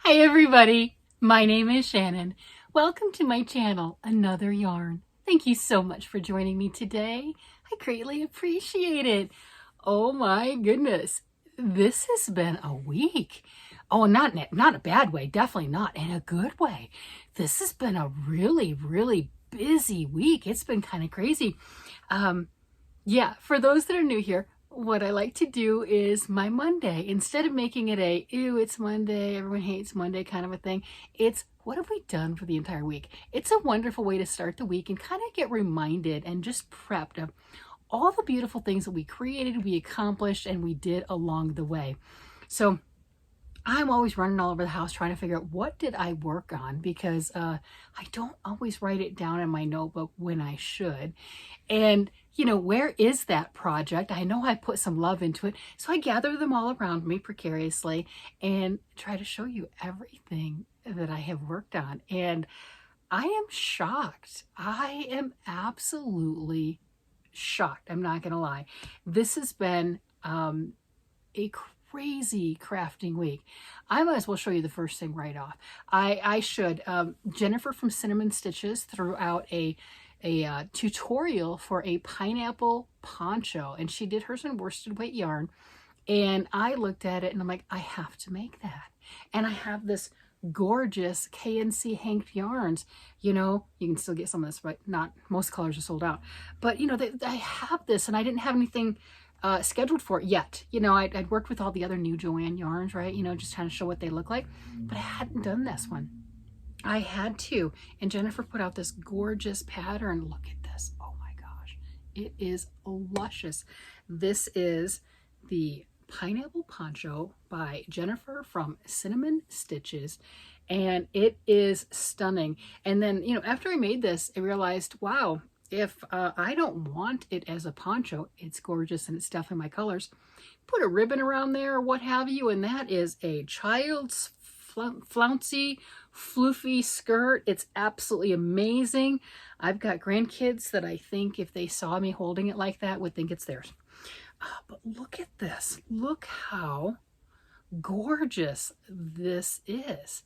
Hi everybody, my name is Shannon. Welcome to my channel, Another Yarn. Thank you so much for joining me today. I greatly appreciate it. Oh my goodness, this has been a week. Oh, not a bad way, definitely not, in a good way. This has been a really busy week. It's been kind of crazy. Yeah, for those that are new here, what I like to do is my Monday, instead of making it a, ew, it's Monday, everyone hates Monday kind of a thing, it's what have we done for the entire week? It's a wonderful way to start the week and kind of get reminded and just prepped of all the beautiful things that we created, we accomplished, and we did along the way. So I'm always running all over the house trying to figure out what did I work on, because I don't always write it down in my notebook when I should. And, you know, where is that project? I know I put some love into it. So I gather them all around me precariously and try to show you everything that I have worked on. And I am shocked. I am absolutely shocked. I'm not going to lie. This has been a crazy crafting week. I might as well show you the first thing right off. I should. Jennifer from Cinnamon Stitches threw out a tutorial for a pineapple poncho, and she did hers in worsted weight yarn, and I looked at it and I'm like, I have to make that. And I have this gorgeous KNC Hanked yarns. You know, you can still get some of this, but not most colors are sold out. But you know, I have this, and I didn't have anything scheduled for it yet. You know, I'd worked with all the other new Joanne yarns, right? You know, just trying to show what they look like, but I hadn't done this one. I had to, and Jennifer put out this gorgeous pattern. Look at this. Oh my gosh. It is luscious. This is the Pineapple Poncho by Jennifer from Cinnamon Stitches, and it is stunning. And then, you know, after I made this, I realized, wow, if I don't want it as a poncho, it's gorgeous and it's definitely my colors. Put a ribbon around there or what have you, and that is a child's flouncy, floofy skirt. It's absolutely amazing. I've got grandkids that I think if they saw me holding it like that would think it's theirs. But look at this. Look how gorgeous this is.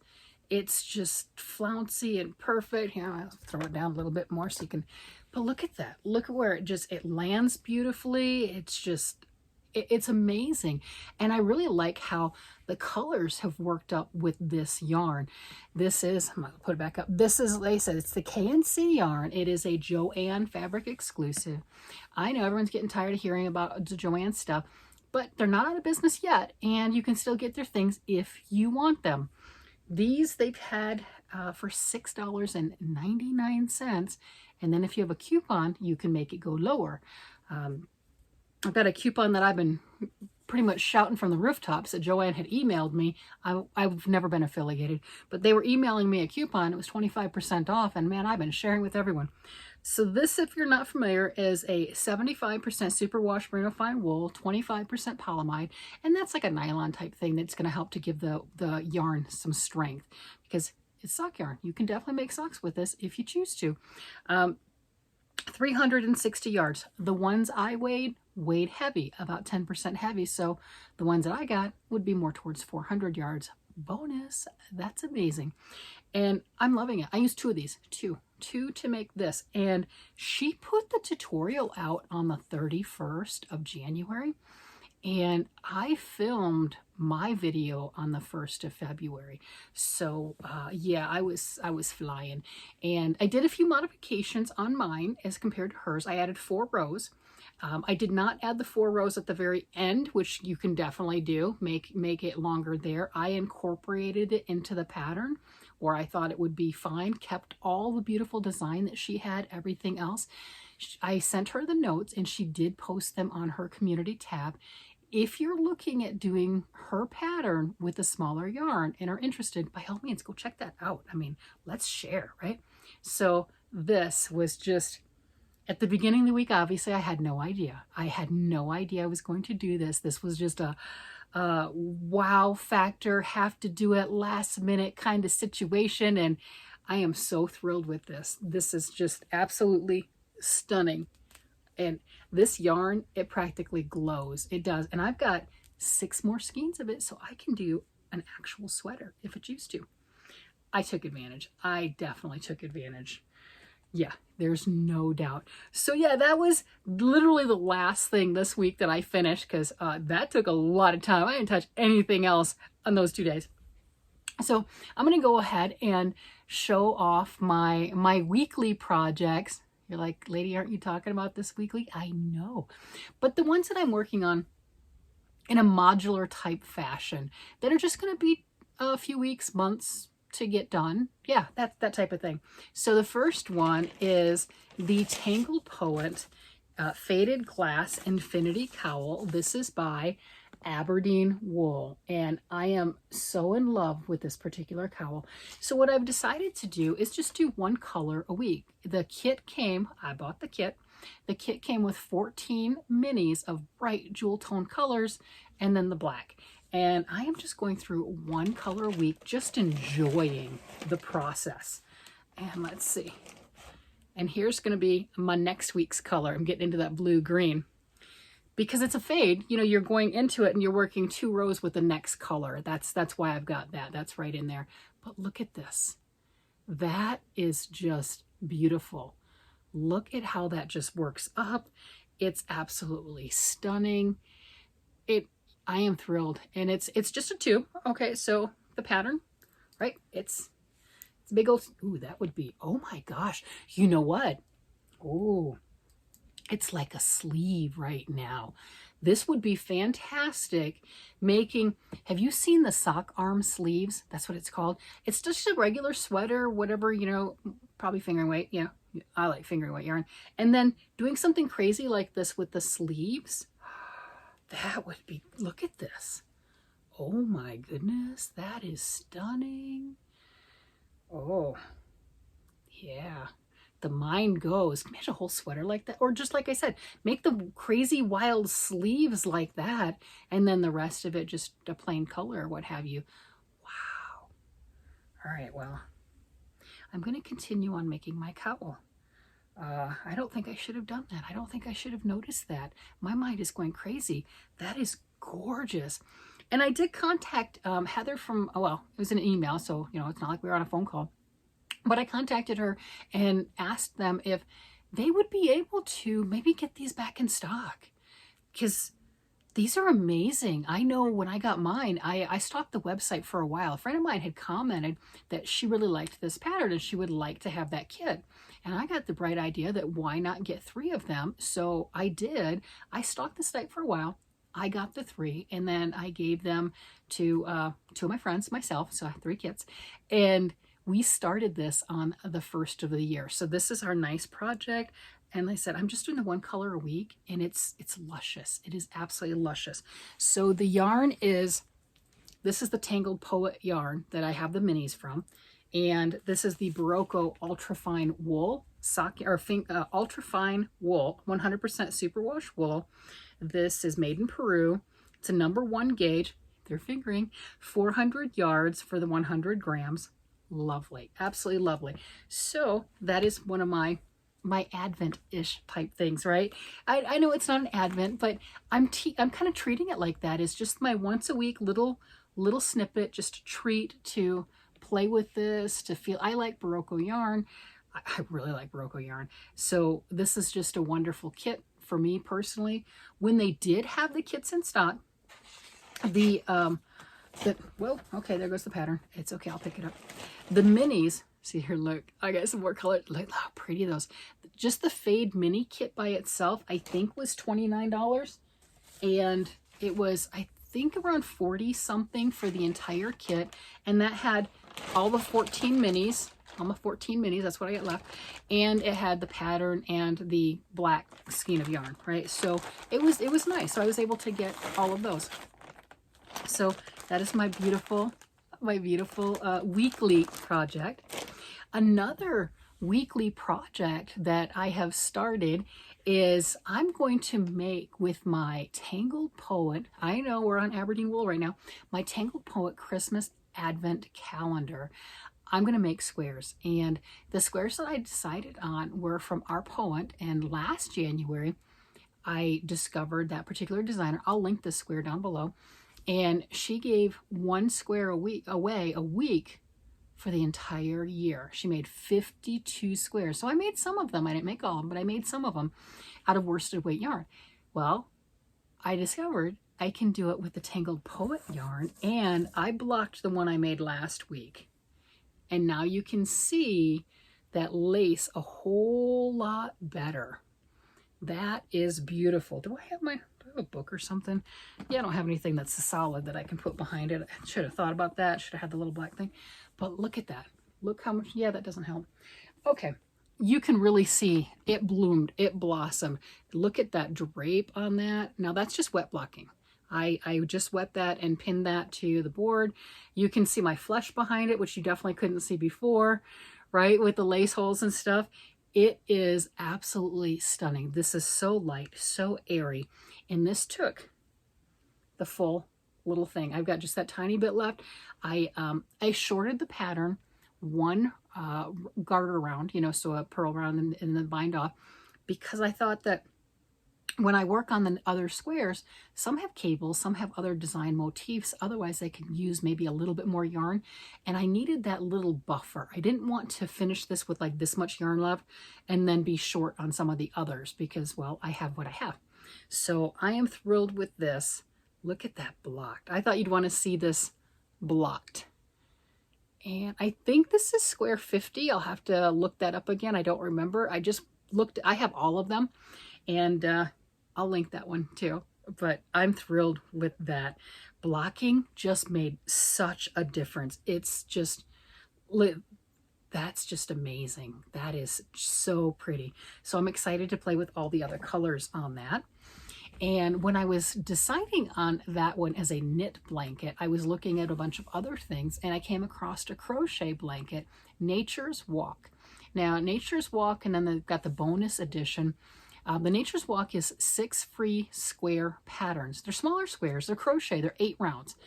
It's just flouncy and perfect. Here, I'll throw it down a little bit more so you can, but look at that. Look at where it lands beautifully. It's just, it's amazing. And I really like how the colors have worked up with this yarn. This is, I'm gonna put it back up. This is, like I said, it's the KNC yarn. It is a Joanne fabric exclusive. I know everyone's getting tired of hearing about the Joanne stuff, but they're not out of business yet, and you can still get their things if you want them. These they've had for $6.99, and then if you have a coupon, you can make it go lower. I've got a coupon that I've been pretty much shouting from the rooftops that Joanne had emailed me. I've never been affiliated, but they were emailing me a coupon. It was 25% off, and man, I've been sharing with everyone. So this, if you're not familiar, is a 75% superwash merino fine wool, 25% polyamide, and that's like a nylon type thing that's going to help to give the yarn some strength, because it's sock yarn. You can definitely make socks with this if you choose to. 360 yards. The ones I weighed heavy, about 10% heavy, so the ones that I got would be more towards 400 yards. Bonus. That's amazing. And I'm loving it. I used two of these, two to make this, and she put the tutorial out on the 31st of January, and I filmed my video on the 1st of February. So yeah, I was flying, and I did a few modifications on mine as compared to hers. I added 4 rows. I did not add the 4 rows at the very end, which you can definitely do, make it longer there. I incorporated it into the pattern, or I thought it would be fine, kept all the beautiful design that she had, everything else. I sent her the notes, and she did post them on her community tab. If you're looking at doing her pattern with a smaller yarn and are interested, by all means, go check that out. I mean, let's share, right? So this was just, at the beginning of the week, obviously, I had no idea. I had no idea I was going to do this. This was just a wow factor, have to do it last minute kind of situation, and I am so thrilled with this. This is just absolutely stunning. And this yarn, it practically glows. It does. And I've got 6 more skeins of it, so I can do an actual sweater if it used to. I took advantage. I definitely took advantage. Yeah, there's no doubt. So yeah, that was literally the last thing this week that I finished, because that took a lot of time. I didn't touch anything else on those 2 days. So I'm going to go ahead and show off my weekly projects. You're like, lady, aren't you talking about this weekly? I know. But the ones that I'm working on in a modular type fashion that are just going to be a few weeks, months to get done. Yeah, that type of thing. So the first one is the Tangled Poet Faded Glass Infinity Cowl. This is by Aberdeen Wool, and I am so in love with this particular cowl. So what I've decided to do is just do one color a week. The kit came, I bought the kit. The kit came with 14 minis of bright jewel tone colors and then the black. And I am just going through one color a week, just enjoying the process. And let's see. And here's going to be my next week's color. I'm getting into that blue green. Because it's a fade, you know, you're going into it and you're working 2 rows with the next color. That's why I've got that. That's right in there. But look at this. That is just beautiful. Look at how that just works up. It's absolutely stunning. I am thrilled. And it's just a tube. Okay, so the pattern, right? It's big old, ooh, that would be, oh my gosh. You know what? Ooh. It's like a sleeve right now. This would be fantastic making, have you seen the sock arm sleeves? That's what it's called. It's just a regular sweater, whatever, you know, probably fingering weight. Yeah, I like fingering weight yarn. And then doing something crazy like this with the sleeves, that would be, look at this. Oh my goodness, that is stunning. Oh, yeah. The mind goes, make a whole sweater like that. Or just like I said, make the crazy wild sleeves like that. And then the rest of it just a plain color or what have you. Wow. All right, well, I'm going to continue on making my cowl. I don't think I should have done that. I don't think I should have noticed that. My mind is going crazy. That is gorgeous. And I did contact Heather from, oh, well, it was an email. So, you know, it's not like we were on a phone call. But I contacted her and asked them if they would be able to maybe get these back in stock, because these are amazing. I know when I got mine, I stalked the website for a while. A friend of mine had commented that she really liked this pattern and she would like to have that kit. And I got the bright idea that why not get 3 of them? So I did. I stalked the site for a while. I got the 3 and then I gave them to 2 of my friends, myself. So I have 3 kits. And we started this on the 1st of the year. So this is our nice project. And like I said, I'm just doing the 1 color a week and it's luscious. It is absolutely luscious. So the yarn is, this is the Tangled Poet yarn that I have the minis from. And this is the Barocco Ultrafine Wool, Ultrafine Wool, 100% superwash wool. This is made in Peru. It's a number 1 gauge, they're fingering, 400 yards for the 100 grams. Lovely, absolutely lovely. So that is one of my Advent-ish type things, right? I know it's not an Advent, but I'm kind of treating it like that. It's just my once a week little snippet, just a treat to play with this, to feel. I like Barocco yarn. I really like Barocco yarn. So this is just a wonderful kit for me personally. When they did have the kits in stock, well, okay, there goes the pattern. It's okay, I'll pick it up. The minis, see here, look, I got some more color. Look how pretty those. Just the fade mini kit by itself, I think was $29. And it was, I think, around 40 something for the entire kit. And that had all the 14 minis, that's what I got left. And it had the pattern and the black skein of yarn, right? So it was nice. So I was able to get all of those. So that is my beautiful weekly project. Another weekly project that I have started is I'm going to make with my Tangled Poet, I know we're on Aberdeen Wool right now, my Tangled Poet Christmas Advent Calendar. I'm going to make squares, and the squares that I decided on were from our Poent, and last January I discovered that particular designer. I'll link this square down below. And she gave 1 square away a week for the entire year. She made 52 squares. So I made some of them. I didn't make all of them, but I made some of them out of worsted weight yarn. Well, I discovered I can do it with the Tangled Poet yarn, and I blocked the one I made last week. And now you can see that lace a whole lot better. That is beautiful. Do I have a book or something? Yeah, I don't have anything that's solid that I can put behind it. I should have thought about that. Should have had the little black thing. But look at that. Look how much, yeah, that doesn't help. Okay, you can really see it bloomed, it blossomed. Look at that drape on that. Now that's just wet blocking. I just wet that and pinned that to the board. You can see my flesh behind it, which you definitely couldn't see before, right? With the lace holes and stuff. It is absolutely stunning. This is so light, so airy. And this took the full little thing. I've got just that tiny bit left. I shorted the pattern 1 garter round, you know, so a purl round and then bind off, because I thought that when I work on the other squares, some have cables, some have other design motifs. Otherwise, I could use maybe a little bit more yarn. And I needed that little buffer. I didn't want to finish this with like this much yarn left and then be short on some of the others because, well, I have what I have. So I am thrilled with this. Look at that blocked. I thought you'd want to see this blocked. And I think this is square 50. I'll have to look that up again. I don't remember. I just looked. I have all of them. And I'll link that one too, but I'm thrilled with that. Blocking just made such a difference. It's just, that's just amazing. That is so pretty. So I'm excited to play with all the other colors on that. And when I was deciding on that one as a knit blanket, I was looking at a bunch of other things and I came across a crochet blanket, Nature's Walk. Now, Nature's Walk, and then they've got the bonus edition. The Nature's Walk is 6 free square patterns. They're smaller squares, they're crochet, they're 8 rounds,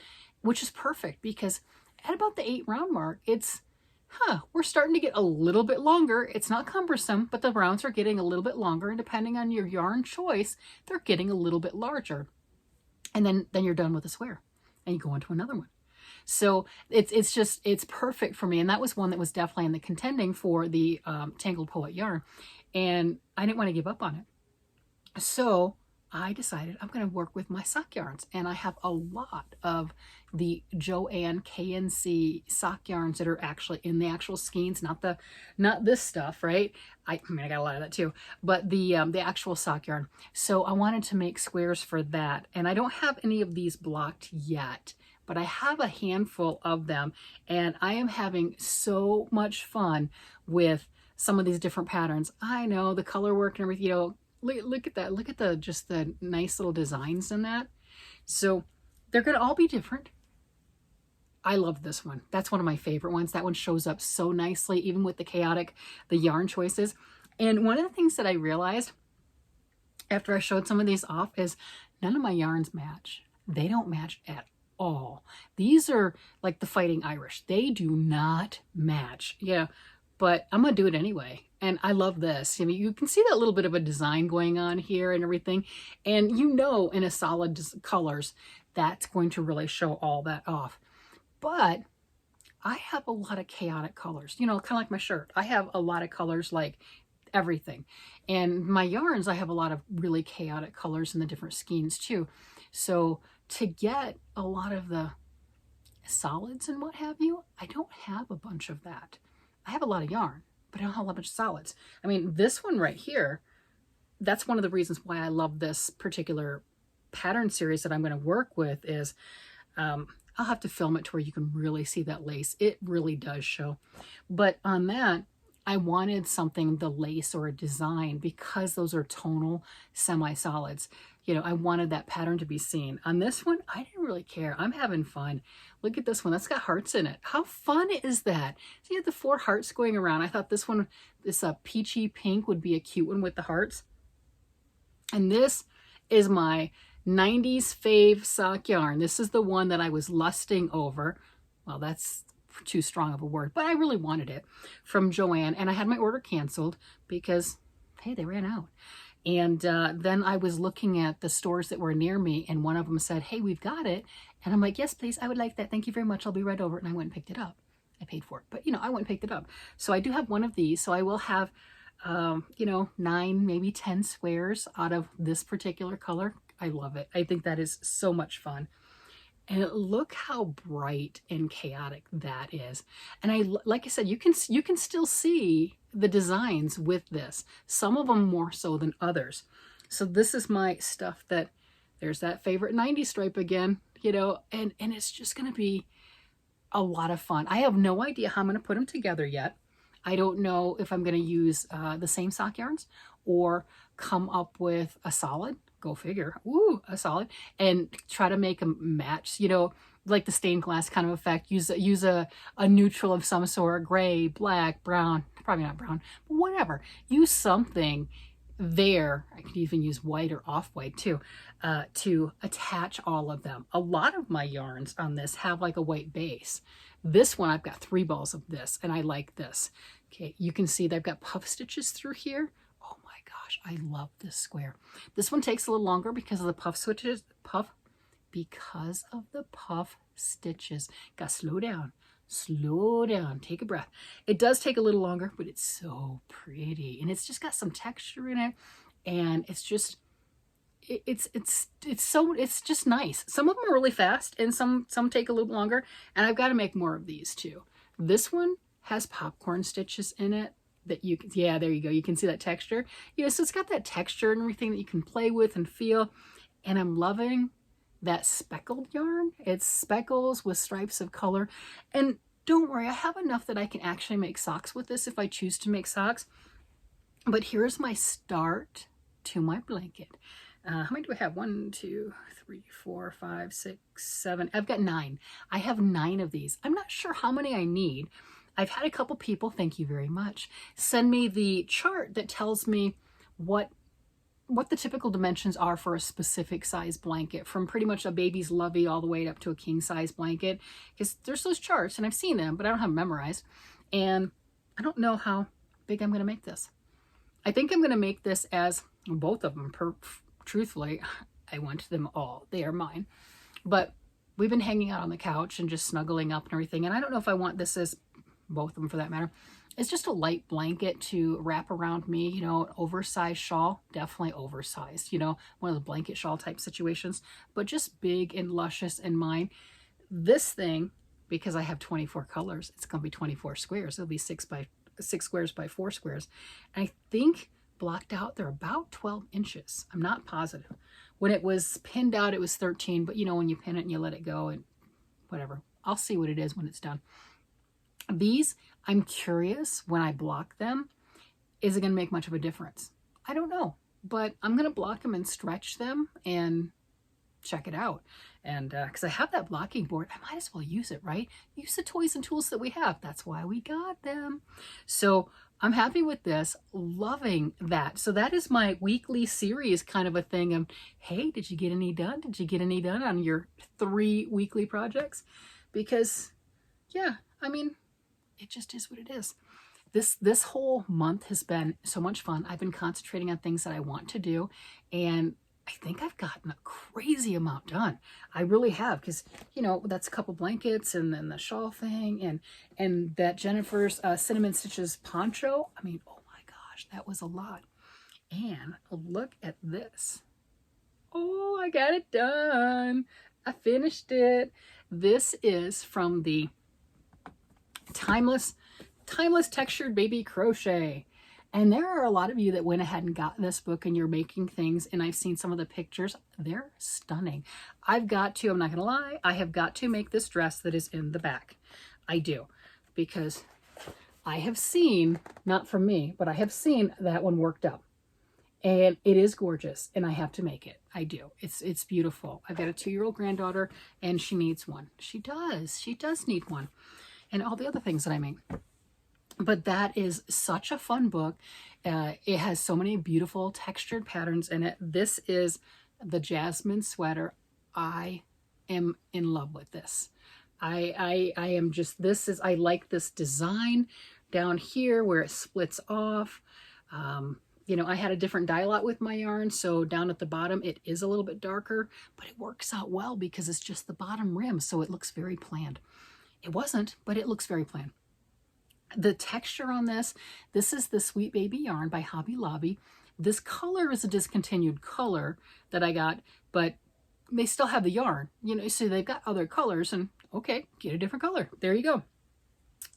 which is perfect because at about the 8 round mark, it's, we're starting to get a little bit longer. It's not cumbersome, but the rounds are getting a little bit longer, and depending on your yarn choice, they're getting a little bit larger. And then you're done with a square and you go on to another one. So it's perfect for me. And that was one that was definitely in the contending for the Tangled Poet yarn. And I didn't want to give up on it. So I decided I'm going to work with my sock yarns. And I have a lot of the Joanne KNC sock yarns that are actually in the actual skeins, not this stuff, right? I mean, I got a lot of that too, but the actual sock yarn. So I wanted to make squares for that. And I don't have any of these blocked yet, but I have a handful of them. And I am having so much fun with some of these different patterns. I know the color work and everything, you know, look at that. Look at just the nice little designs in that. So they're going to all be different. I love this one. That's one of my favorite ones. That one shows up so nicely, even with the yarn choices. And one of the things that I realized after I showed some of these off is none of my yarns match. They don't match at all. These are like the Fighting Irish. They do not match. Yeah. But I'm going to do it anyway. And I love this. I mean, you can see that little bit of a design going on here and everything. And you know, in a solid colors, that's going to really show all that off. But I have a lot of chaotic colors, you know, kind of like my shirt. I have a lot of colors like everything. And my yarns, I have a lot of really chaotic colors in the different skeins too. So to get a lot of the solids and what have you, I don't have a bunch of that. I have a lot of yarn, but I don't have a bunch of solids. I mean, this one right here, that's one of the reasons why I love this particular pattern series that I'm going to work with is I'll have to film it to where you can really see that lace. It really does show. But on that, I wanted something, the lace or a design, because those are tonal semi-solids. You know, I wanted that pattern to be seen. On this one, I didn't really care. I'm having fun. Look at this one. That's got hearts in it. How fun is that? So you have the 4 hearts going around. I thought this one, this peachy pink would be a cute one with the hearts. And this is my 90s fave sock yarn. This is the one that I was lusting over. Well, that's too strong of a word, but I really wanted it, from Joanne. And I had my order canceled because, hey, they ran out. And then I was looking at the stores that were near me, and one of them said, hey, we've got it. And I'm like, yes, please, I would like that. Thank you very much. I'll be right over. And I went and picked it up. I paid for it, but you know, I went and picked it up. So I do have one of these. So I will have, you know, 9, maybe 10 squares out of this particular color. I love it. I think that is so much fun. And look how bright and chaotic that is. And like I said, you can still see the designs with this. Some of them more so than others. So this is my stuff that, there's that favorite 90s stripe again, you know, and it's just going to be a lot of fun. I have no idea how I'm going to put them together yet. I don't know if I'm going to use the same sock yarns or come up with a solid, go figure, ooh, a solid, and try to make them match, you know, like the stained glass kind of effect. Use a neutral of some sort, gray, black, brown, probably not brown, but whatever. Use something there. I could even use white or off-white too, to attach all of them. A lot of my yarns on this have like a white base. This one, I've got 3 balls of this, and I like this. Okay, you can see they've got puff stitches through here. Oh my gosh, I love this square. This one takes a little longer because of the puff stitches. Because of the puff stitches. Gotta slow down. Slow down, take a breath. It does take a little longer, but it's so pretty, and it's just got some texture in it, and it's just it's just nice. Some of them are really fast, and some take a little longer, and I've got to make more of these too. This one has popcorn stitches in it that you can, yeah, there you go. You can see that texture. You know, so it's got that texture and everything that you can play with and feel, and I'm loving that speckled yarn. It's speckles with stripes of color. And don't worry, I have enough that I can actually make socks with this if I choose to make socks. But here's my start to my blanket. How many do I have? 1, 2, 3, 4, 5, 6, 7. I've got 9. I have 9 of these. I'm not sure how many I need. I've had a couple people, thank you very much, send me the chart that tells me what the typical dimensions are for a specific size blanket, from pretty much a baby's lovey all the way up to a king size blanket, because there's those charts and I've seen them, but I don't have them memorized, and I don't know how big I'm going to make this. I think I'm going to make this as both of them. Truthfully, I want them all. They are mine, but we've been hanging out on the couch and just snuggling up and everything, and I don't know if I want this as both of them for that matter. It's just a light blanket to wrap around me, you know, an oversized shawl, definitely oversized, you know, one of the blanket shawl type situations, but just big and luscious in mine. This thing, because I have 24 colors, it's going to be 24 squares. It'll be 6 squares by 4 squares. And I think blocked out, they're about 12 inches. I'm not positive. When it was pinned out, it was 13, but you know, when you pin it and you let it go and whatever, I'll see what it is when it's done. These, I'm curious when I block them, is it going to make much of a difference? I don't know, but I'm going to block them and stretch them and check it out. And because I have that blocking board, I might as well use it, right? Use the toys and tools that we have. That's why we got them. So I'm happy with this, loving that. So that is my weekly series kind of a thing of, hey, did you get any done? Did you get any done on your 3 weekly projects? Because, yeah, I mean, it just is what it is. This whole month has been so much fun. I've been concentrating on things that I want to do, and I think I've gotten a crazy amount done. I really have, because, you know, that's a couple blankets and then the shawl thing and that Jennifer's Cinnamon Stitches poncho. I mean, oh my gosh, that was a lot. And look at this. Oh, I got it done. I finished it. This is from the Timeless Textured Baby Crochet. And there are a lot of you that went ahead and got this book and you're making things, and I've seen some of the pictures. They're stunning. I've got to, I'm not gonna lie, I have got to make this dress that is in the back. I do, because I have seen, not from me, but I have seen that one worked up. And it is gorgeous, and I have to make it. I do. It's beautiful. I've got a 2-year-old granddaughter, and she needs one. She does need one. And all the other things that I make. But that is such a fun book. It has so many beautiful textured patterns in it. This is the Jasmine sweater. I am in love with this. I am just, I like this design down here where it splits off. You know, I had a different dye lot with my yarn, so down at the bottom it is a little bit darker, but it works out well because it's just the bottom rim, so it looks very planned. It wasn't, but it looks very planned. The texture on this is the Sweet Baby yarn by Hobby Lobby. This color is a discontinued color that I got, but they still have the yarn, you know, so they've got other colors, and okay, get a different color. There you go.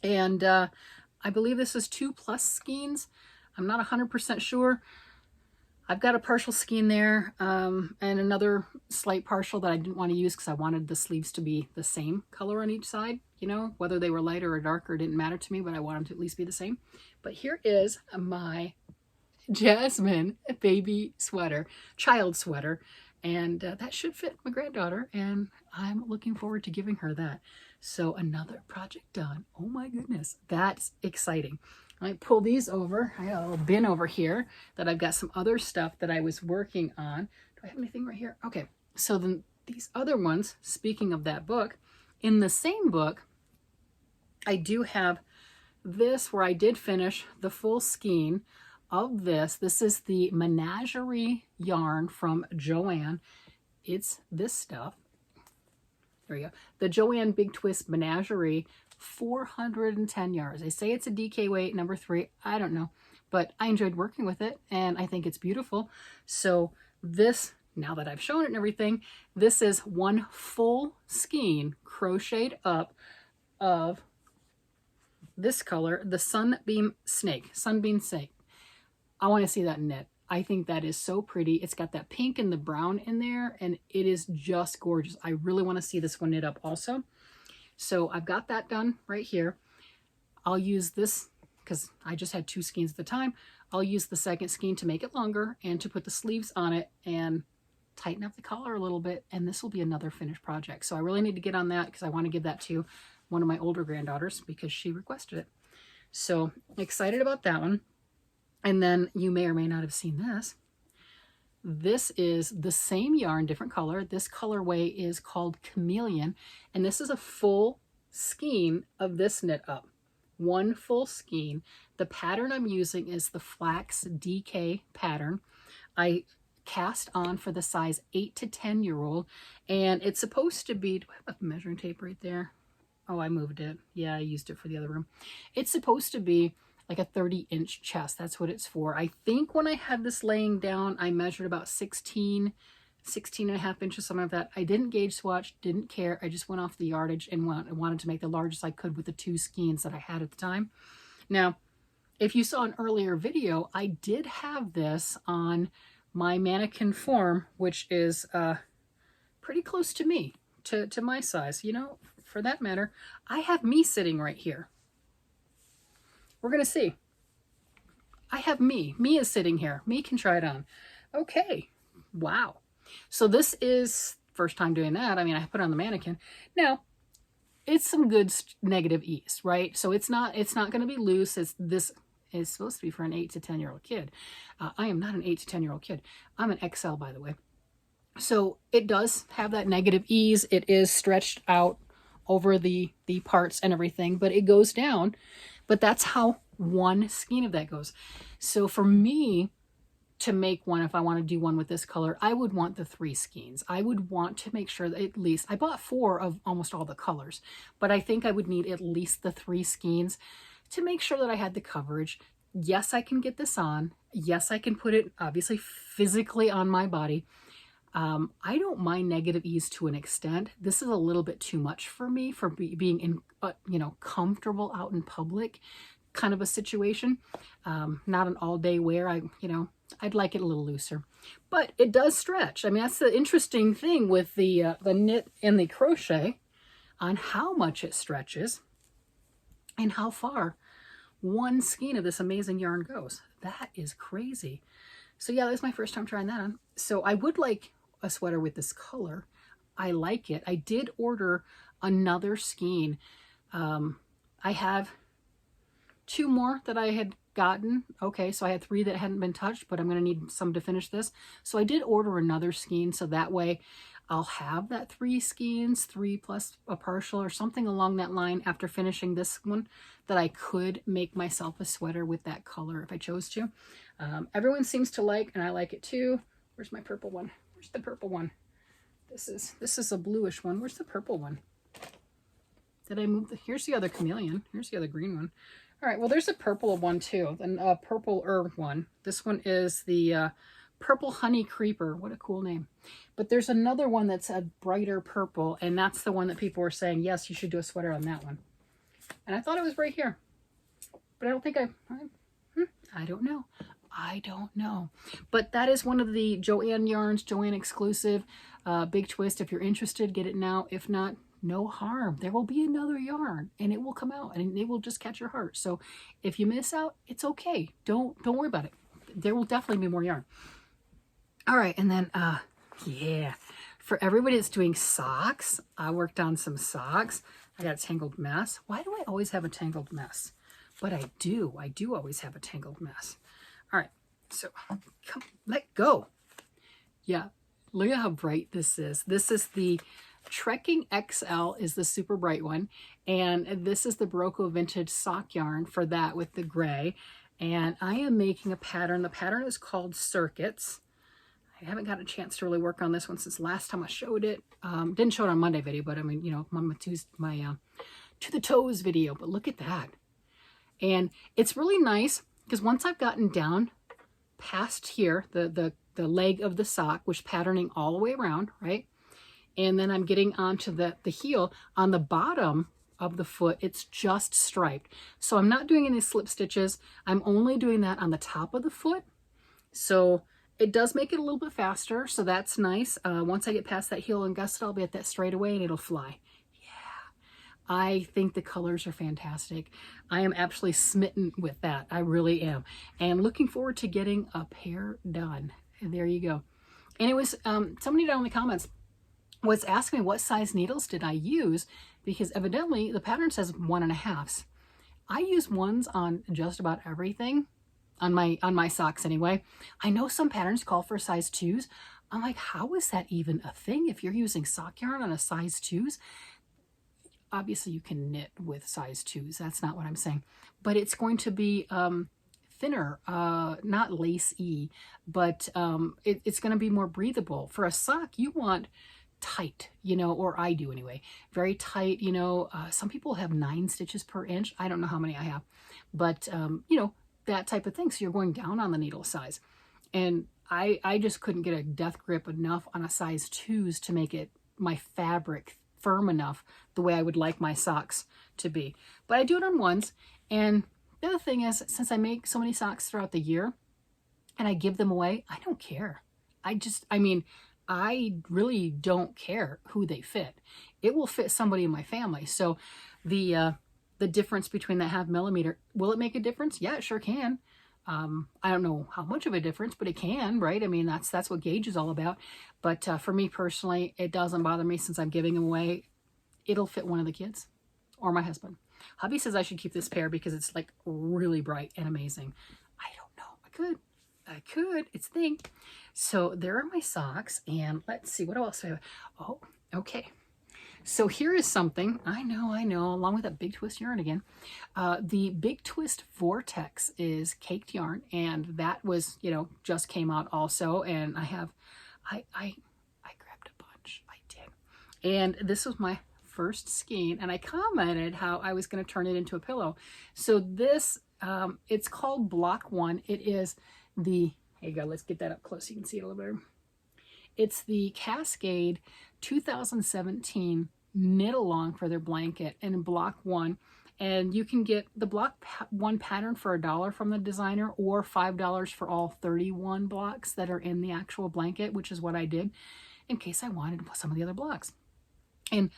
And I believe this is 2+ skeins. I'm not 100% sure. I've got a partial skein there and another slight partial that I didn't want to use because I wanted the sleeves to be the same color on each side. You know, whether they were lighter or darker didn't matter to me, but I want them to at least be the same. But here is my Jasmine baby sweater, child sweater, and that should fit my granddaughter, and I'm looking forward to giving her that. So another project done. Oh my goodness, that's exciting. I pull these over. I got a little bin over here that I've got some other stuff that I was working on. Do I have anything right here? Okay, so then these other ones, speaking of that book, in the same book, I do have this where I did finish the full skein of this. This is the Menagerie yarn from Joanne. It's this stuff. There you go. The Joanne Big Twist Menagerie, 410 yards. They say it's a DK weight, number 3. I don't know, but I enjoyed working with it and I think it's beautiful. So this, now that I've shown it and everything, this is one full skein crocheted up of this color, the Sunbeam Snake. I want to see that knit. I think that is so pretty. It's got that pink and the brown in there, and it is just gorgeous. I really want to see this one knit up also. So I've got that done right here. I'll use this because I just had 2 skeins at the time. I'll use the second skein to make it longer and to put the sleeves on it and tighten up the collar a little bit, and this will be another finished project. So I really need to get on that because I want to give that to one of my older granddaughters because she requested it. So excited about that one. And then you may or may not have seen this. This is the same yarn, different color. This colorway is called Chameleon, and this is a full skein of this knit up. One full skein. The pattern I'm using is the Flax DK pattern. I cast on for the size 8 to 10-year-old, and it's supposed to be, do I have a measuring tape right there? Oh, I moved it. Yeah, I used it for the other room. It's supposed to be like a 30-inch chest. That's what it's for. I think when I had this laying down, I measured about 16 and a half inches, something like that. I didn't gauge swatch, didn't care. I just went off the yardage and wanted to make the largest I could with the 2 skeins that I had at the time. Now, if you saw an earlier video, I did have this on my mannequin form, which is pretty close to me, to my size. You know, for that matter, I have me sitting right here. We're going to see. I have me. Me is sitting here. Me can try it on. Okay. Wow. So this is first time doing that. I mean, I put it on the mannequin. Now, it's some good negative ease, right? So it's not going to be loose. This is supposed to be for an 8 to 10-year-old kid. I am not an 8 to 10-year-old kid. I'm an XL, by the way. So it does have that negative ease. It is stretched out over the parts and everything, but it goes down. But that's how one skein of that goes. So for me to make one, if I want to do one with this color, I would want the 3 skeins. I would want to make sure that at least, I bought 4 of almost all the colors, but I think I would need at least the 3 skeins to make sure that I had the coverage. Yes, I can get this on. Yes, I can put it obviously physically on my body. I don't mind negative ease to an extent. This is a little bit too much for me for being in, you know, comfortable out in public kind of a situation. Not an all-day wear. I'd like it a little looser, but it does stretch. I mean, that's the interesting thing with the knit and the crochet on how much it stretches and how far one skein of this amazing yarn goes. That is crazy. So yeah, that's my first time trying that on. So I would like a sweater with this color. I like it. I did order another skein. I have 2 more that I had gotten. Okay, so I had 3 that hadn't been touched, but I'm going to need some to finish this. So I did order another skein, so that way I'll have that 3 skeins, 3 plus a partial or something along that line after finishing this one, that I could make myself a sweater with that color if I chose to. Everyone seems to like, and I like it too. Where's my purple one? Where's the purple one? This is a bluish one. Where's the purple one? Did I move here's the other chameleon. Here's the other green one. All right, well, there's a purple one too, and a purple one. This one is the Purple Honey Creeper. What a cool name. But there's another one that's a brighter purple, and that's the one that people were saying, yes, you should do a sweater on that one. And I thought it was right here. But I don't think I don't know. I don't know. But that is one of the Joanne yarns, Joanne exclusive, Big Twist. If you're interested, get it now. If not, no harm. There will be another yarn, and it will come out, and it will just catch your heart. So if you miss out, it's okay. Don't worry about it. There will definitely be more yarn. All right, and then yeah, for everybody that's doing socks, I worked on some socks. I got a tangled mess. Why do I always have a tangled mess? But I do always have a tangled mess. All right, so come, let go. Yeah, look at how bright this is. This is the Trekking XL is the super bright one. And this is the Barocco Vintage sock yarn for that with the gray. And I am making a pattern. The pattern is called Circuits. I haven't got a chance to really work on this one since last time I showed it. Didn't show it on Monday video, but I mean, you know, my To the Toes video. But look at that. And it's really nice because once I've gotten down past here, the leg of the sock, which patterning all the way around, right? And then I'm getting onto the heel. On the bottom of the foot, it's just striped. So I'm not doing any slip stitches. I'm only doing that on the top of the foot. So it does make it a little bit faster. So that's nice. Once I get past that heel and gusset, I'll be at that straightaway and it'll fly. Yeah, I think the colors are fantastic. I am absolutely smitten with that. I really am. And looking forward to getting a pair done. And there you go. And it was somebody down in the comments was asking me what size needles did I use, because evidently the pattern says 1.5. I use 1s on just about everything, on my socks anyway. I know some patterns call for size 2s. I'm like, how is that even a thing if you're using sock yarn on a size 2s? Obviously you can knit with size 2s. That's not what I'm saying. But it's going to be thinner, not lace-y, but it's going to be more breathable. For a sock, you want tight, you know, or I do anyway, very tight, you know. Some people have 9 stitches per inch. I don't know how many I have, but you know, that type of thing. So you're going down on the needle size. And I just couldn't get a death grip enough on a size 2s to make it my fabric firm enough the way I would like my socks to be. But I do it on 1s. And the other thing is, since I make so many socks throughout the year and I give them away, I don't care. I mean, I really don't care who they fit. It will fit somebody in my family. So the difference between that 0.5 millimeter, will it make a difference? Yeah, it sure can. I don't know how much of a difference, but it can, right? I mean, that's what gauge is all about. But for me personally, it doesn't bother me since I'm giving them away. It'll fit one of the kids or my husband. Hubby says I should keep this pair because it's like really bright and amazing. I don't know. I could. It's a thing. So there are my socks, and let's see what else I have. Oh, okay. So here is something. I know, along with that Big Twist yarn again. The Big Twist Vortex is caked yarn, and that was, you know, just came out also. And I grabbed a bunch. I did. And this was my first skein, and I commented how I was going to turn it into a pillow. So this, it's called Block 1. It is the, here you go, let's get that up close so you can see it a little better. It's the Cascade 2017 knit along for their blanket in Block 1. And you can get the Block 1 pattern for $1 from the designer, or $5 for all 31 blocks that are in the actual blanket, which is what I did in case I wanted some of the other blocks. And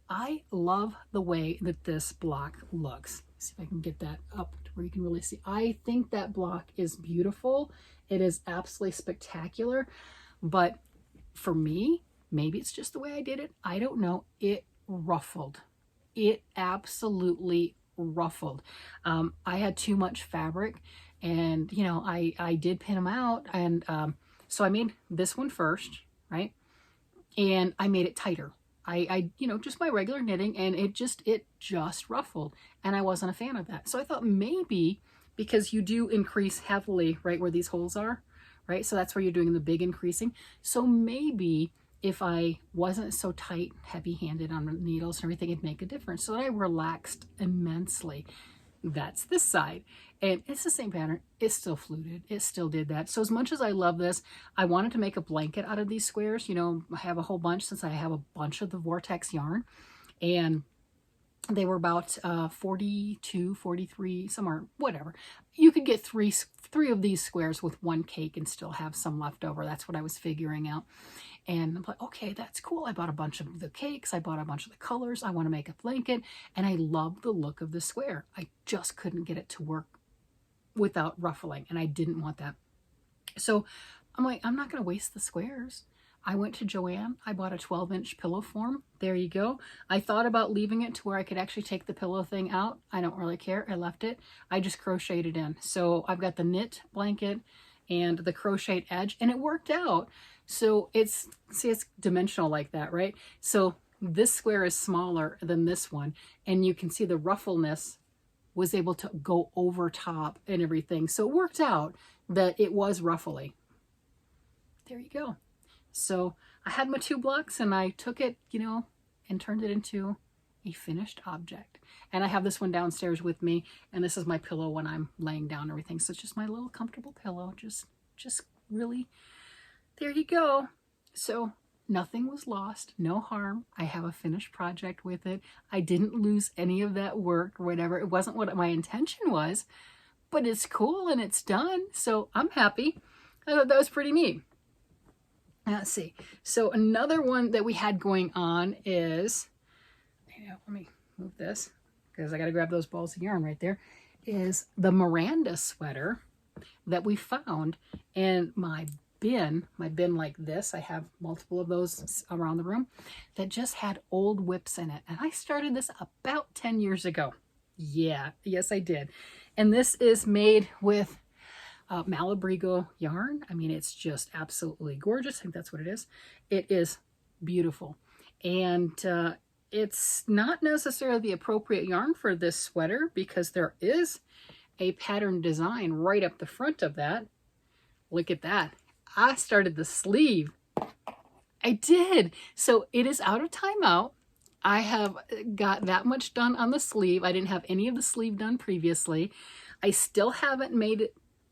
I love the way that this block looks. Let's see if I can get that up to where you can really see. I think that block is beautiful. It is absolutely spectacular. But for me, maybe it's just the way I did it. I don't know. It ruffled. It absolutely ruffled. I had too much fabric, and you know, I did pin them out, and so I made this one first, right? And I made it tighter. I you know, just my regular knitting, and it just ruffled, and I wasn't a fan of that. So I thought maybe because you do increase heavily right where these holes are, right? So that's where you're doing the big increasing. So maybe if I wasn't so tight, heavy-handed on the needles and everything, it'd make a difference. So I relaxed immensely. That's this side. And it's the same pattern. It still fluted. It still did that. So as much as I love this, I wanted to make a blanket out of these squares. You know, I have a whole bunch since I have a bunch of the Vortex yarn. And they were about 42, 43, somewhere, whatever. You could get three of these squares with one cake and still have some left over. That's what I was figuring out. And I'm like, okay, that's cool. I bought a bunch of the cakes. I bought a bunch of the colors. I want to make a blanket. And I love the look of the square. I just couldn't get it to work without ruffling. And I didn't want that. So I'm like, I'm not going to waste the squares. I went to Joanne. I bought a 12-inch pillow form. There you go. I thought about leaving it to where I could actually take the pillow thing out. I don't really care. I left it. I just crocheted it in. So I've got the knit blanket and the crocheted edge, and it worked out. So it's, see, it's dimensional like that, right? So this square is smaller than this one, and you can see the ruffleness was able to go over top and everything. So it worked out that it was ruffly. There you go. So I had my 2 blocks and I took it, you know, and turned it into a finished object. And I have this one downstairs with me, and this is my pillow when I'm laying down and everything. So it's just my little comfortable pillow, just really, there you go. So nothing was lost, no harm. I have a finished project with it. I didn't lose any of that work or whatever. It wasn't what my intention was, but it's cool and it's done. So I'm happy. I thought that was pretty neat. Let's see. So another one that we had going on is, let me move this because I got to grab those balls of yarn right there, is the Miranda sweater that we found in my bin like this. I have multiple of those around the room that just had old whips in it. And I started this about 10 years ago. Yeah, yes, I did. And this is made with Malabrigo yarn. I mean, it's just absolutely gorgeous. I think that's what it is. It is beautiful. And it's not necessarily the appropriate yarn for this sweater because there is a pattern design right up the front of that. Look at that. I started the sleeve. I did. So it is out of timeout. I have got that much done on the sleeve. I didn't have any of the sleeve done previously. I still haven't made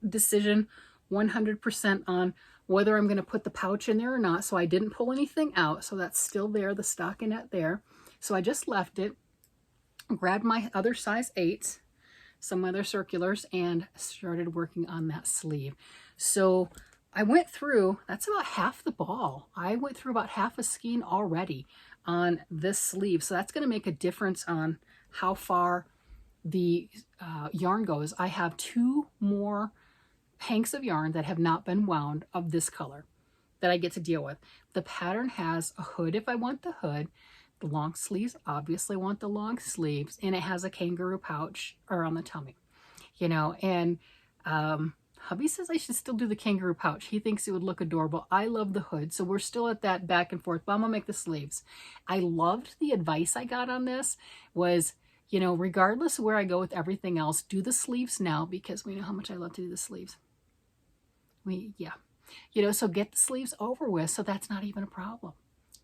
decision 100% on whether I'm going to put the pouch in there or not. So I didn't pull anything out. So that's still there, the stockinette there. So I just left it, grabbed my other size 8s, some other circulars, and started working on that sleeve. So I went through, that's about half the ball. I went through about half a skein already on this sleeve. So that's going to make a difference on how far the yarn goes. I have 2 more hanks of yarn that have not been wound of this color that I get to deal with. The pattern has a hood if I want the hood. The long sleeves, obviously want the long sleeves, and it has a kangaroo pouch around the tummy, you know, and hubby says I should still do the kangaroo pouch. He thinks it would look adorable. I love the hood, so we're still at that back and forth, but I'm gonna make the sleeves. I loved the advice I got on this was, you know, regardless of where I go with everything else, do the sleeves now because we know how much I love to do the sleeves. Yeah, you know, so get the sleeves over with so that's not even a problem.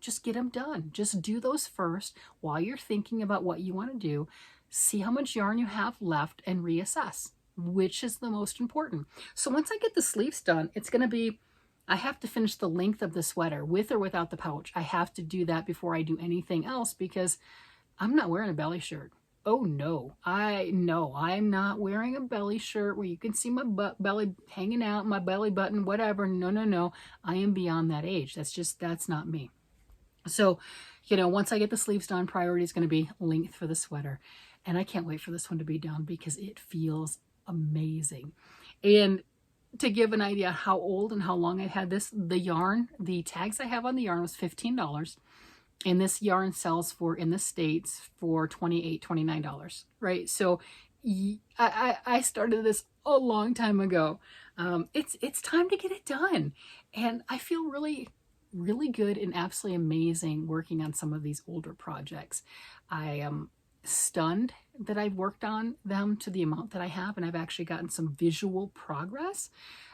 Just get them done. Just do those first while you're thinking about what you want to do. See how much yarn you have left and reassess which is the most important. So once I get the sleeves done, it's going to be, I have to finish the length of the sweater with or without the pouch. I have to do that before I do anything else because I'm not wearing a belly shirt. Oh no, I'm not wearing a belly shirt where you can see my belly hanging out, my belly button, whatever. No. I am beyond that age. That's not me. So, you know, once I get the sleeves done, priority is going to be length for the sweater. And I can't wait for this one to be done because it feels amazing. And to give an idea how old and how long I've had this, the yarn, the tags I have on the yarn was $15. And this yarn sells for, in the States, for $28, $29, right? So I started this a long time ago. It's time to get it done. And I feel really good and absolutely amazing working on some of these older projects. I am stunned that I've worked on them to the amount that I have, and I've actually gotten some visual progress.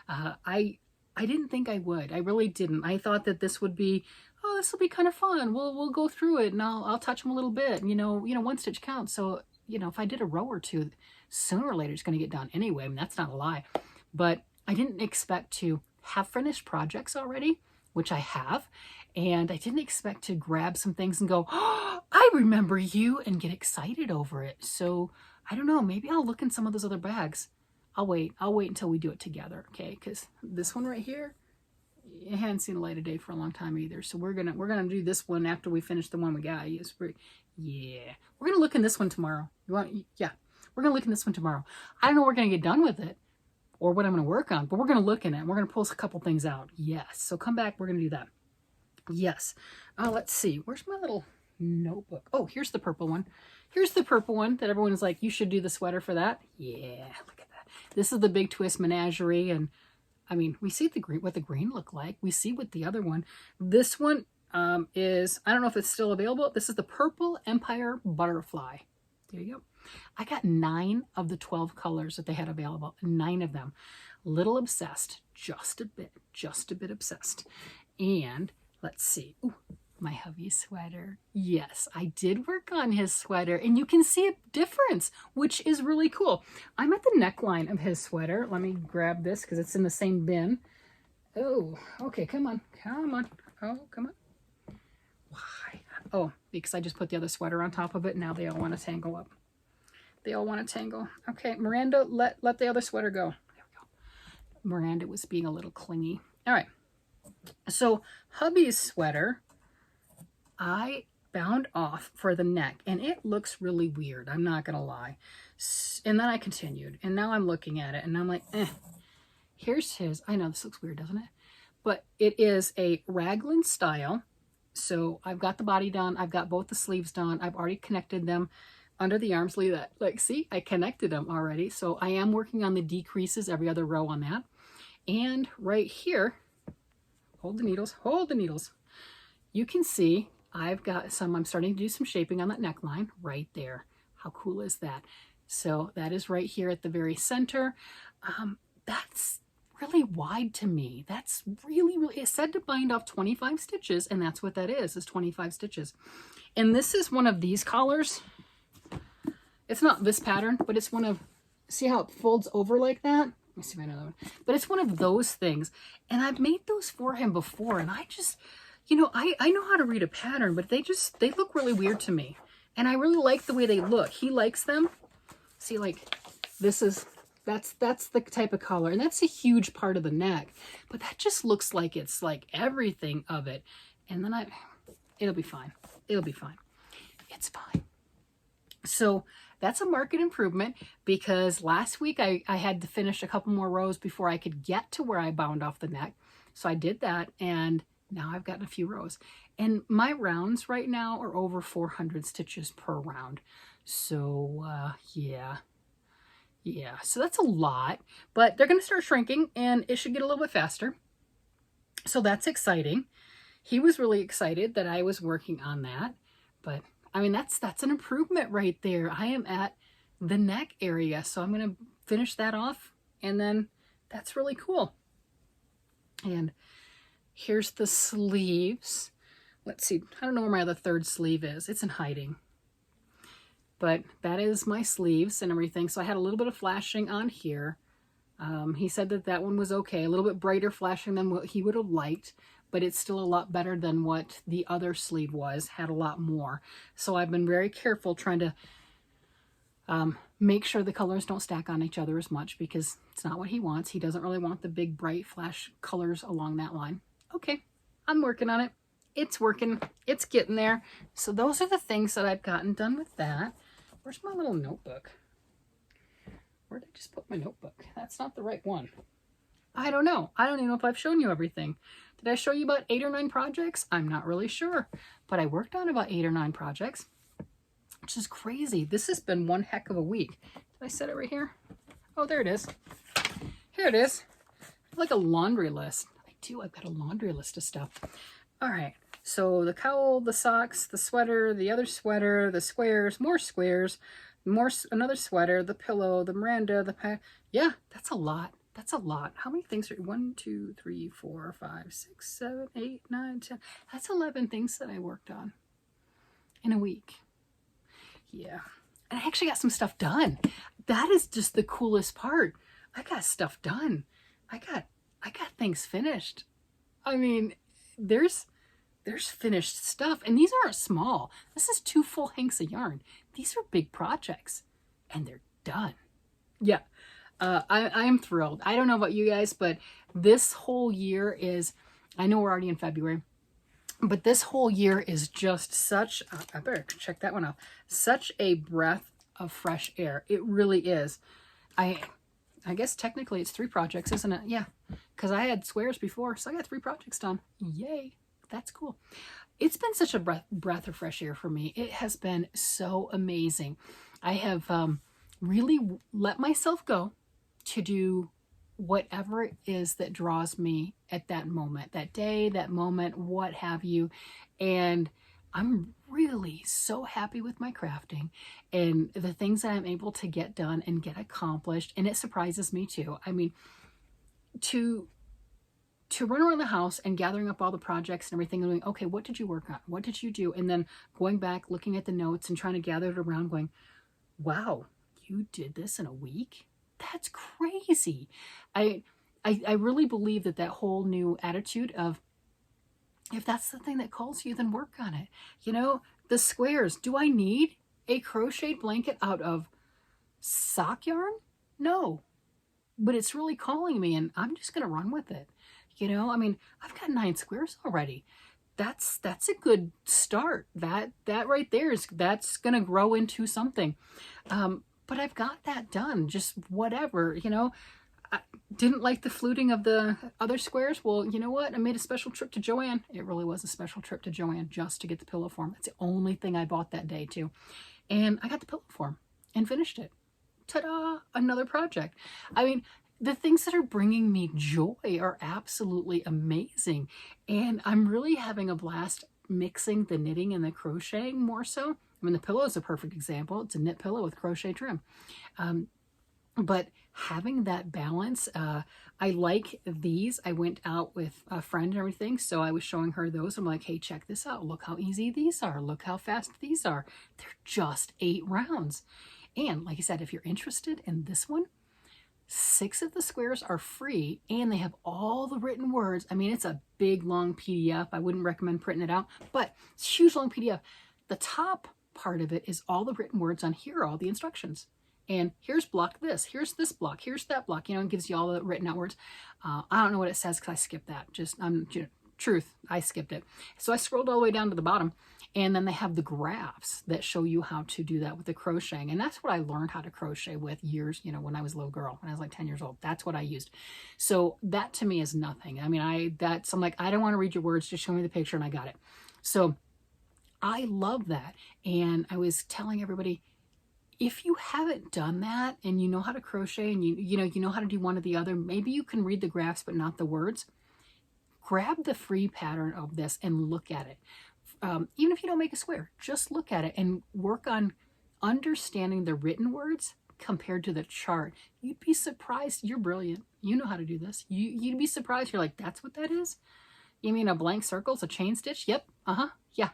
I didn't think I would. I really didn't. I thought that this would be, oh, this will be kind of fun. We'll go through it and I'll touch them a little bit. You know, one stitch counts. So, you know, if I did a row or two, sooner or later it's going to get done anyway. I mean, that's not a lie. But I didn't expect to have finished projects already, which I have. And I didn't expect to grab some things and go, oh, I remember you, and get excited over it. So I don't know, maybe I'll look in some of those other bags. I'll wait until we do it together, okay? Because this one right here, it hadn't seen the light of day for a long time either. So we're gonna do this one after we finish the one we got. Yeah, we're gonna look in this one tomorrow. Yeah, we're gonna look in this one tomorrow. I don't know we're gonna get done with it or what I'm gonna work on, but we're gonna look in it. We're gonna pull a couple things out. Yes. So come back. We're gonna do that. Yes. Let's see. Where's my little notebook? Oh, here's the purple one. Here's the purple one that everyone's like, you should do the sweater for that. Yeah, look at that. This is the Big Twist Menagerie, and I mean, we see the green, what the green look like. We see what the other one. This one is, I don't know if it's still available. This is the Purple Empire Butterfly. There you go. I got 9 of the 12 colors that they had available. 9 of them. Little obsessed, just a bit obsessed. And let's see. Ooh, my hubby's sweater. Yes, I did work on his sweater, and you can see a difference, which is really cool. I'm at the neckline of his sweater. Let me grab this because it's in the same bin. Oh, okay, come on. Oh, come on. Why? Oh, because I just put the other sweater on top of it. Now they all want to tangle up. They all want to tangle. Okay, Miranda, let the other sweater go. There we go. Miranda was being a little clingy. All right. So hubby's sweater, I bound off for the neck, and it looks really weird. I'm not going to lie. And then I continued, and now I'm looking at it, and I'm like, here's his. I know this looks weird, doesn't it? But it is a raglan style. So I've got the body done. I've got both the sleeves done. I've already connected them under the arms. Look at that. Like, see, I connected them already. So I am working on the decreases every other row on that. And right here, hold the needles. You can see I've got some, I'm starting to do some shaping on that neckline right there. How cool is that? So that is right here at the very center. That's really wide to me. That's really, it said to bind off 25 stitches, and that's what that is 25 stitches. And this is one of these collars. It's not this pattern, but it's one of, see how it folds over like that? Let me see if I know that one. But it's one of those things. And I've made those for him before, and I just, you know, I know how to read a pattern, but they look really weird to me. And I really like the way they look. He likes them. See, like, this is, that's the type of collar, and that's a huge part of the neck. But that just looks like it's like everything of it. And then it'll be fine. It'll be fine. It's fine. So that's a market improvement, because last week I had to finish a couple more rows before I could get to where I bound off the neck. So I did that, and now I've gotten a few rows. And my rounds right now are over 400 stitches per round. So yeah. So that's a lot, but they're going to start shrinking, and it should get a little bit faster. So that's exciting. He was really excited that I was working on that, but I mean, that's an improvement right there. I am at the neck area, so I'm going to finish that off, and then that's really cool. And here's the sleeves. Let's see. I don't know where my other third sleeve is. It's in hiding. But that is my sleeves and everything. So I had a little bit of flashing on here. He said that one was okay. A little bit brighter flashing than what he would have liked, but it's still a lot better than what the other sleeve was, had a lot more. So I've been very careful trying to make sure the colors don't stack on each other as much, because it's not what he wants. He doesn't really want the big bright flash colors along that line. Okay, I'm working on it. It's working. It's getting there. So those are the things that I've gotten done with that. Where's my little notebook? Where did I just put my notebook? That's not the right one. I don't know. I don't even know if I've shown you everything. Did I show you about 8 or 9 projects? I'm not really sure. But I worked on about 8 or 9 projects, which is crazy. This has been one heck of a week. Did I set it right here? Oh, there it is. Here it is. Like a laundry list. I do. I've got a laundry list of stuff. All right. So the cowl, the socks, the sweater, the other sweater, the squares, more, another sweater, the pillow, the Miranda, yeah, that's a lot. That's a lot. How many things are 1, 2, 3, 4, 5, 6, 7, 8, 9, 10? That's 11 things that I worked on in a week. Yeah. And I actually got some stuff done. That is just the coolest part. I got stuff done. I got things finished. I mean, there's finished stuff, and these aren't small. This is 2 full hanks of yarn. These are big projects, and they're done. Yeah, I'm thrilled. I don't know about you guys, but this whole year is, I know we're already in February, but this whole year is just such, I better check that one off, such a breath of fresh air. It really is. I guess technically it's 3 projects, isn't it? Yeah, because I had squares before, so I got 3 projects done. Yay, that's cool. It's been such a breath of fresh air for me. It has been so amazing. I have really let myself go to do whatever it is that draws me at that moment, that day, that moment, what have you. And I'm really so happy with my crafting and the things that I'm able to get done and get accomplished. And it surprises me too. I mean, to run around the house and gathering up all the projects and everything and going, okay, what did you work on? What did you do? And then going back, looking at the notes and trying to gather it around going, wow, you did this in a week? That's crazy. I really believe that whole new attitude of, if that's the thing that calls you, then work on it. You know, the squares, do I need a crocheted blanket out of sock yarn? No, but it's really calling me and I'm just going to run with it. You know, I mean, I've got 9 squares already. That's a good start. That right there that's going to grow into something. But I've got that done, just whatever, you know. I didn't like the fluting of the other squares. Well, you know what? I made a special trip to Joanne. It really was a special trip to Joanne just to get the pillow form. That's the only thing I bought that day too. And I got the pillow form and finished it. Ta-da! Another project. I mean, the things that are bringing me joy are absolutely amazing. And I'm really having a blast mixing the knitting and the crocheting more so. I mean, the pillow is a perfect example. It's a knit pillow with crochet trim. But having that balance, I like these. I went out with a friend and everything, so I was showing her those. I'm like, hey, check this out. Look how easy these are. Look how fast these are. They're just 8 rounds. And like I said, if you're interested in this one, 6 of the squares are free and they have all the written words. I mean, it's a big, long PDF. I wouldn't recommend printing it out, but it's a huge, long PDF. The top part of it is all the written words on here, are all the instructions. And here's block this, here's this block, here's that block, you know, it gives you all the written out words. I don't know what it says because I skipped that. Truth, I skipped it. So I scrolled all the way down to the bottom, and then they have the graphs that show you how to do that with the crocheting. And that's what I learned how to crochet with years, you know, when I was a little girl, when I was like 10 years old. That's what I used. So that to me is nothing. I mean, I'm like, I don't want to read your words, just show me the picture and I got it. So I love that. And I was telling everybody, if you haven't done that and you know how to crochet and you know how to do one or the other, maybe you can read the graphs but not the words. Grab the free pattern of this and look at it. Even if you don't make a square, just look at it and work on understanding the written words compared to the chart. You'd be surprised. You're brilliant. You know how to do this. You'd be surprised. You're like, that's what that is? You mean a blank circle is a chain stitch? Yep. Yeah.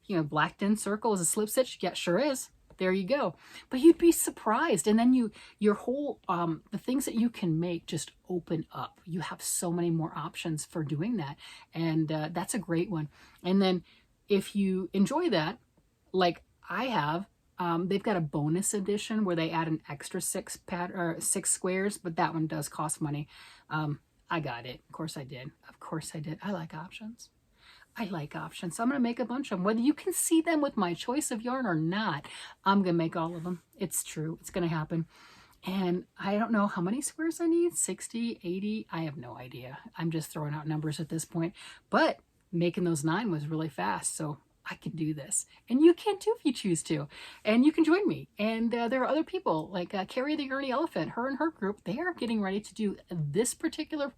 You know, blacked in circle is a slip stitch? Yeah, sure is. There you go. But you'd be surprised. And then your whole, the things that you can make just open up. You have so many more options for doing that. And that's a great one. And then if you enjoy that, like I have, they've got a bonus edition where they add an extra 6 squares, but that one does cost money. I got it. Of course I did. Of course I did. I like options. I like options. So I'm going to make a bunch of them. Whether you can see them with my choice of yarn or not, I'm going to make all of them. It's true. It's going to happen. And I don't know how many squares I need, 60, 80. I have no idea. I'm just throwing out numbers at this point. But making those 9 was really fast. So I can do this. And you can too if you choose to. And you can join me. And there are other people like Keri the Yarny Elephant, her and her group. They are getting ready to do this particular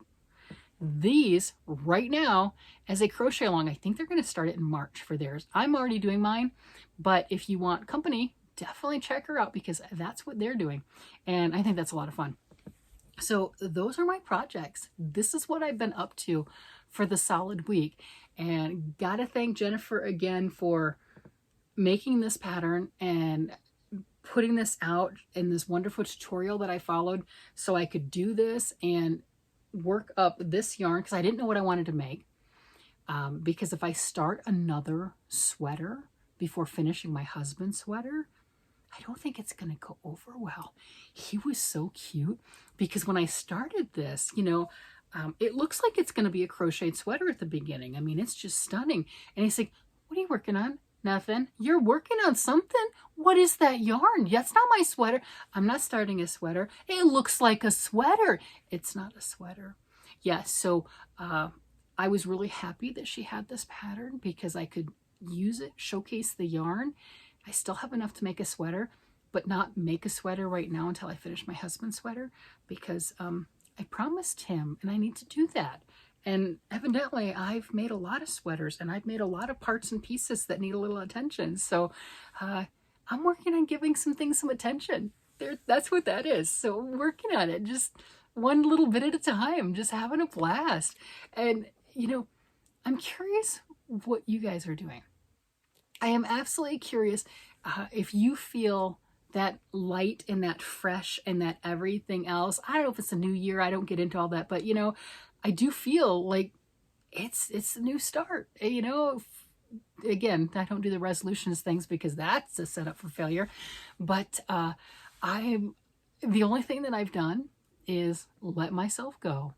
these right now as a crochet along. I think they're going to start it in March for theirs. I'm already doing mine, but if you want company, definitely check her out because that's what they're doing. And I think that's a lot of fun. So those are my projects. This is what I've been up to for the solid week. And gotta thank Jennifer again for making this pattern and putting this out in this wonderful tutorial that I followed so I could do this and work up this yarn because I didn't know what I wanted to make. Because if I start another sweater before finishing my husband's sweater, I don't think it's going to go over well. He was so cute because when I started this, you know, it looks like it's going to be a crocheted sweater at the beginning. I mean, it's just stunning. And he's like, what are you working on? Nothing. You're working on something? What is that yarn? That's not my sweater. I'm not starting a sweater. It looks like a sweater. It's not a sweater. Yeah, so I was really happy that she had this pattern because I could use it, showcase the yarn. I still have enough to make a sweater, but not make a sweater right now until I finish my husband's sweater because I promised him and I need to do that. And evidently I've made a lot of sweaters and I've made a lot of parts and pieces that need a little attention. So I'm working on giving some things some attention. That's what that is. So I'm working on it, just one little bit at a time, just having a blast. And, you know, I'm curious what you guys are doing. I am absolutely curious if you feel that light and that fresh and that everything else. I don't know if it's a new year. I don't get into all that, but you know, I do feel like it's a new start. You know, again, I don't do the resolutions things because that's a setup for failure. But the only thing that I've done is let myself go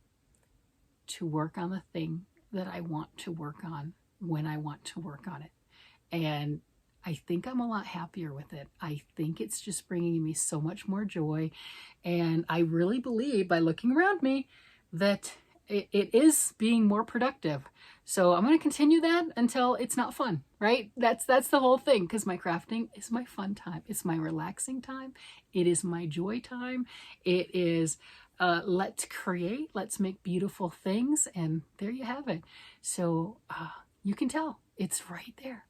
to work on the thing that I want to work on when I want to work on it. And I think I'm a lot happier with it. I think it's just bringing me so much more joy. And I really believe by looking around me that it is being more productive. So I'm going to continue that until it's not fun, right? That's the whole thing because my crafting is my fun time. It's my relaxing time. It is my joy time. It is let's create, let's make beautiful things. And there you have it. So you can tell it's right there.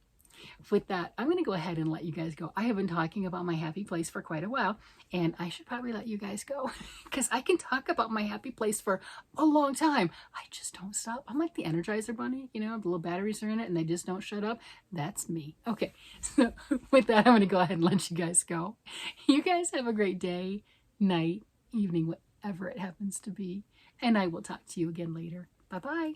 With that, I'm going to go ahead and let you guys go. I have been talking about my happy place for quite a while, and I should probably let you guys go because I can talk about my happy place for a long time. I just don't stop. I'm like the Energizer Bunny, you know, the little batteries are in it and they just don't shut up. That's me. Okay, so with that, I'm going to go ahead and let you guys go. You guys have a great day, night, evening, whatever it happens to be, and I will talk to you again later. Bye-bye.